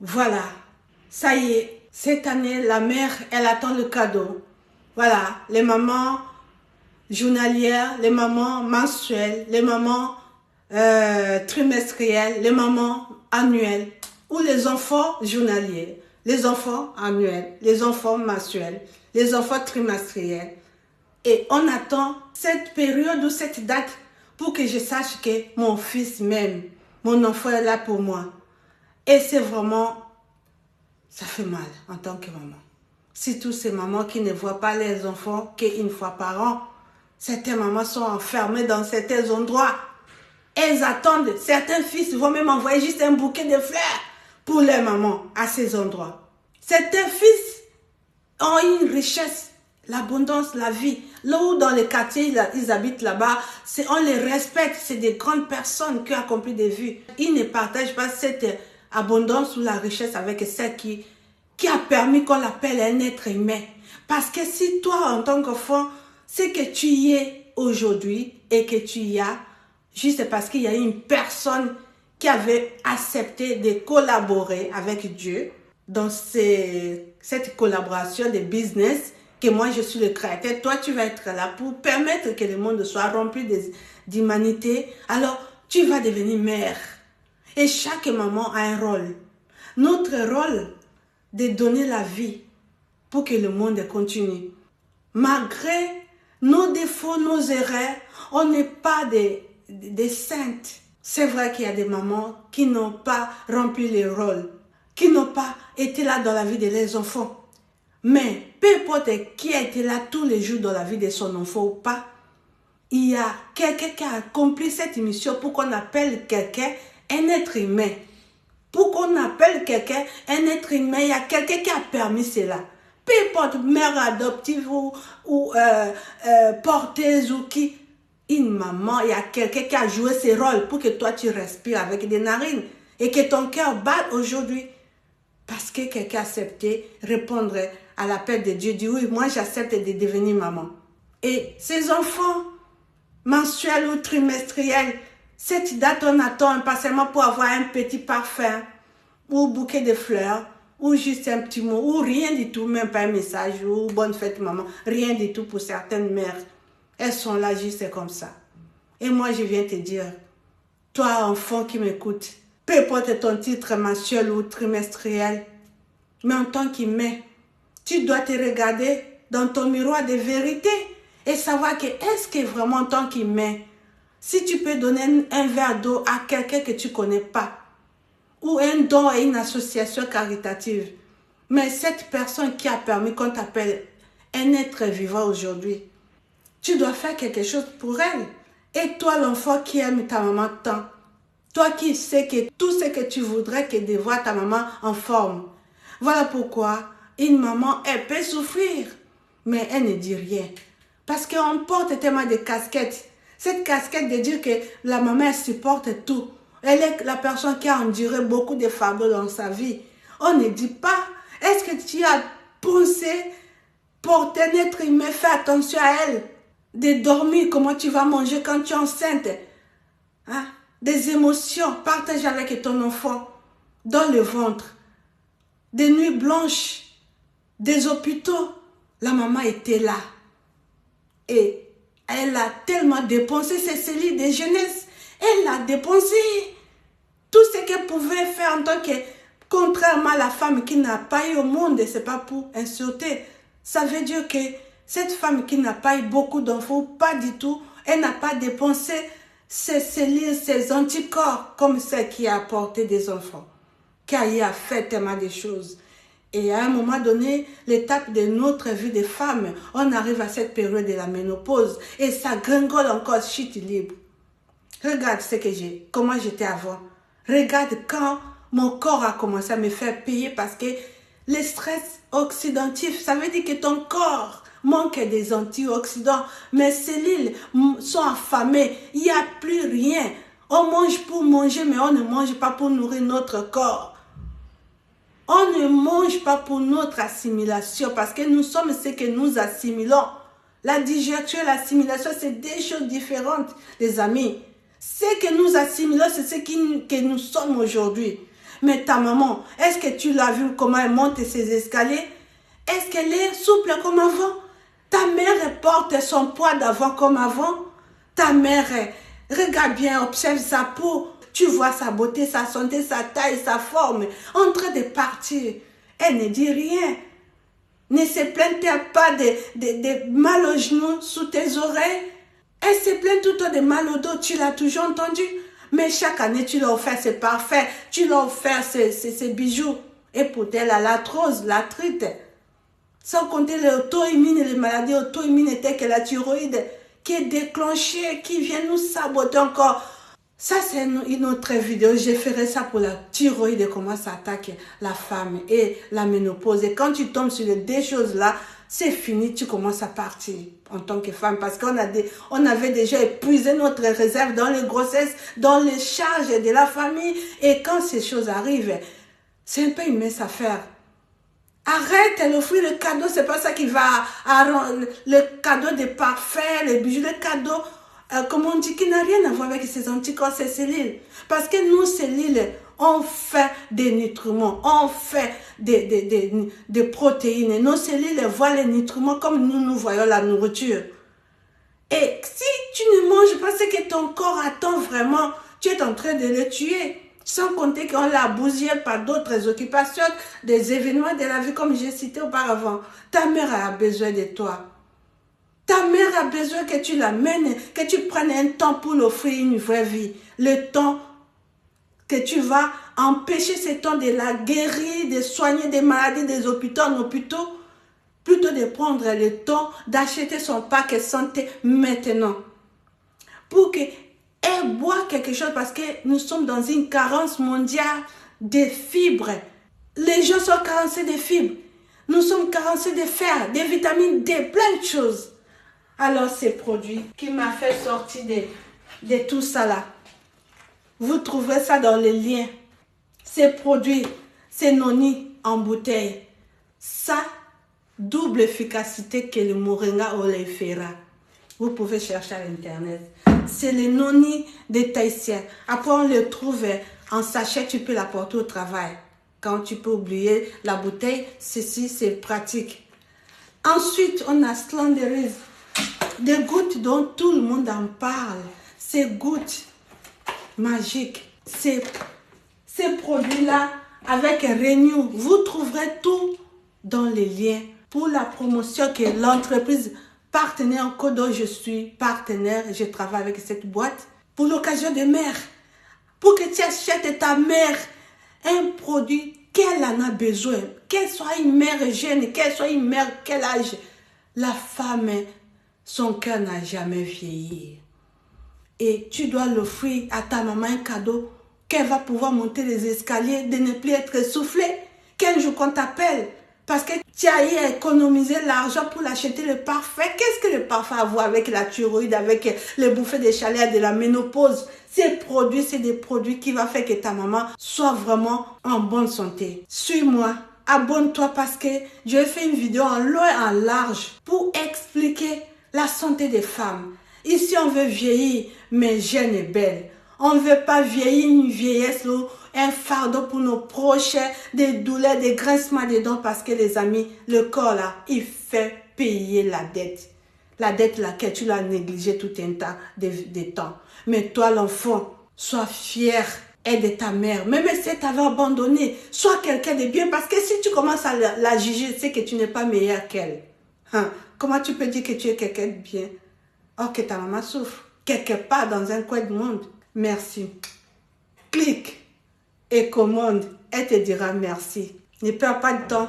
Voilà, ça y est, cette année, la mère, elle attend le cadeau. Voilà, les mamans journalières, les mamans mensuelles, les mamans trimestrielles, les mamans annuelles, ou les enfants journaliers, les enfants annuels, les enfants mensuels, les enfants trimestriels. Et on attend cette période ou cette date pour que je sache que mon fils m'aime, mon enfant est là pour moi. Et c'est vraiment, ça fait mal en tant que maman. Surtout ces mamans qui ne voient pas les enfants qu'une fois par an. Certaines mamans sont enfermées dans certains endroits. Elles attendent. Certains fils vont même envoyer juste un bouquet de fleurs pour leur maman à ces endroits. Certains fils ont une richesse, l'abondance, la vie. Là où dans les quartiers, ils habitent là-bas, on les respecte. C'est des grandes personnes qui ont accompli des vies. Ils ne partagent pas cette abondance ou la richesse avec celle qui a permis qu'on l'appelle un être humain. Parce que si toi, en tant qu'enfant, c'est que tu y es aujourd'hui et que tu y as, juste parce qu'il y a une personne qui avait accepté de collaborer avec Dieu dans cette collaboration de business, que moi je suis le créateur, toi tu vas être là pour permettre que le monde soit rempli d'humanité. Alors tu vas devenir mère. Et chaque maman a un rôle. Notre rôle, de donner la vie pour que le monde continue. Malgré nos défauts, nos erreurs, on n'est pas des saintes. C'est vrai qu'il y a des mamans qui n'ont pas rempli les rôles, qui n'ont pas été là dans la vie de leurs enfants. Mais peu importe qui a été là tous les jours dans la vie de son enfant ou pas, il y a quelqu'un qui a accompli cette mission pour qu'on appelle quelqu'un un être humain. Pour qu'on appelle quelqu'un un être humain, il y a quelqu'un qui a permis cela. Peu importe, mère adoptive ou porteuse ou qui, une maman, il y a quelqu'un qui a joué ce rôle pour que toi tu respires avec des narines et que ton cœur batte aujourd'hui. Parce que quelqu'un a accepté répondre à l'appel de Dieu, dit oui, moi j'accepte de devenir maman. Et ces enfants mensuels ou trimestriels, cette date, on attend impatiemment pour avoir un petit parfum, ou bouquet de fleurs, ou juste un petit mot, ou rien du tout, même pas un message, ou bonne fête maman, rien du tout pour certaines mères. Elles sont là juste comme ça. Et moi, je viens te dire, toi, enfant qui m'écoute, peu importe ton titre mensuel ou trimestriel, mais en tant qu'humain, tu dois te regarder dans ton miroir de vérité et savoir que est-ce que vraiment en tant qu'humain, si tu peux donner un verre d'eau à quelqu'un que tu ne connais pas, ou un don à une association caritative, mais cette personne qui a permis qu'on t'appelle un être vivant aujourd'hui, tu dois faire quelque chose pour elle. Et toi, l'enfant qui aime ta maman tant, toi qui sais que tout ce que tu voudrais que de voir ta maman en forme. Voilà pourquoi une maman, elle peut souffrir, mais elle ne dit rien. Parce qu'on porte tellement de casquettes. Cette casquette de dire que la maman, elle supporte tout. Elle est la personne qui a enduré beaucoup de fardeaux dans sa vie. On ne dit pas, est-ce que tu as pensé porter un être humain, fais attention à elle, de dormir, comment tu vas manger quand tu es enceinte, hein? Des émotions, partage avec ton enfant, dans le ventre, des nuits blanches, des hôpitaux. La maman était là. Et elle a tellement dépensé ses cellules de jeunesse. Elle a dépensé tout ce qu'elle pouvait faire en tant que, contrairement à la femme qui n'a pas eu au monde, ce n'est pas pour insulter. Ça veut dire que cette femme qui n'a pas eu beaucoup d'enfants, pas du tout, elle n'a pas dépensé ses cellules, ses anticorps, comme celle qui a apporté des enfants, qui a fait tellement de choses. Et à un moment donné, l'étape de notre vie de femme, on arrive à cette période de la ménopause et ça gringole encore, chute libre. Regarde ce que j'ai, comment j'étais avant. Regarde quand mon corps a commencé à me faire payer parce que le stress oxydatif, ça veut dire que ton corps manque des antioxydants. Mes cellules sont affamées, il n'y a plus rien. On mange pour manger, mais on ne mange pas pour nourrir notre corps. On ne mange pas pour notre assimilation parce que nous sommes ce que nous assimilons. La digestion et l'assimilation, c'est deux choses différentes, les amis. Ce que nous assimilons, c'est ce que nous sommes aujourd'hui. Mais ta maman, est-ce que tu l'as vu comment elle monte ses escaliers? Est-ce qu'elle est souple comme avant? Ta mère, elle porte son poids d'avant comme avant? Ta mère, regarde bien, observe sa peau. Tu vois sa beauté, sa santé, sa taille, sa forme, en train de partir. Elle ne dit rien. Ne se plaint-elle pas de mal aux genoux, sous tes oreilles? Elle se plaint tout le temps de mal au dos, tu l'as toujours entendu. Mais chaque année, tu l'as offert ses parfaits, tu l'as offert ses bijoux. Et pourtant, elle a l'arthrose, l'arthrite. Sans compter les auto-immunes, les maladies auto-immunes telles que la thyroïde, qui est déclenchée, qui vient nous saboter encore. Ça, c'est une autre vidéo. Je ferai ça pour la thyroïde, comment ça attaque la femme et la ménopause. Et quand tu tombes sur les deux choses-là, c'est fini, tu commences à partir en tant que femme. Parce qu'on avait déjà épuisé notre réserve dans les grossesses, dans les charges de la famille. Et quand ces choses arrivent, c'est un peu une mince affaire. Arrête, elle offre le cadeau, c'est pas ça qui va le cadeau des parfaits, les bijoux, le cadeau, comme on dit, qui n'a rien à voir avec ces anticorps, ces cellules. Parce que nous, cellules, on fait des nutriments, on fait des protéines. Nos cellules voient les nutriments comme nous voyons la nourriture. Et si tu ne manges pas ce que ton corps attend vraiment, tu es en train de le tuer. Sans compter qu'on l'a bousillé par d'autres occupations, des événements de la vie comme j'ai cité auparavant. Ta mère a besoin de toi. Ta mère a besoin que tu l'amènes, que tu prennes un temps pour l'offrir une vraie vie. Le temps que tu vas empêcher ce temps de la guérir, de soigner des maladies des hôpitaux en hôpitaux, plutôt de prendre le temps d'acheter son pack santé maintenant. Pour que elle boit quelque chose parce que nous sommes dans une carence mondiale de fibres. Les gens sont carencés de fibres. Nous sommes carencés de fer, de vitamines D, plein de choses. Alors ces produits qui m'a fait sortir de tout ça là, vous trouverez ça dans les liens. Ces produits, ces noni en bouteille, ça, double efficacité que le moringa oleifera. Vous pouvez chercher à l'internet. C'est le noni des Tahitiens. Après, on le trouve en sachet, tu peux l'apporter au travail. Quand tu peux oublier la bouteille, ceci, c'est pratique. Ensuite, on a Slenderise. Des gouttes dont tout le monde en parle. Ces gouttes magiques. Ces produits-là, avec Renew, vous trouverez tout dans les liens pour la promotion que l'entreprise partenaire en code dont je suis partenaire, je travaille avec cette boîte pour l'occasion de mère, pour que tu achètes ta mère un produit qu'elle en a besoin, qu'elle soit une mère jeune, qu'elle soit une mère quel âge. La femme, son cœur n'a jamais vieilli. Et tu dois l'offrir à ta maman un cadeau qu'elle va pouvoir monter les escaliers, de ne plus être essoufflée. Qu'un jour qu'on t'appelle, parce que tu as eu à économiser l'argent pour l'acheter le parfait. Qu'est-ce que le parfait a à voir avec la thyroïde, avec les bouffées de chaleur de la ménopause? Ces produits, c'est des produits qui vont faire que ta maman soit vraiment en bonne santé. Suis-moi, abonne-toi parce que je vais faire une vidéo en long et en large pour expliquer la santé des femmes. Ici, on veut vieillir, mais jeune et belle. On ne veut pas vieillir une vieillesse ou un fardeau pour nos proches, des douleurs, des grincements des dents parce que les amis, le corps là, il fait payer la dette. La dette laquelle tu l'as négligée tout un tas de temps. Mais toi l'enfant, sois fier, aide ta mère. Même si elle t'avait abandonné, sois quelqu'un de bien parce que si tu commences à la juger, c'est que tu n'es pas meilleur qu'elle. Comment tu peux dire que tu es quelqu'un de bien? Or que ta maman souffre, quelque part dans un coin du monde. Merci. Clique et commande. Elle te dira merci. Ne perds pas de temps.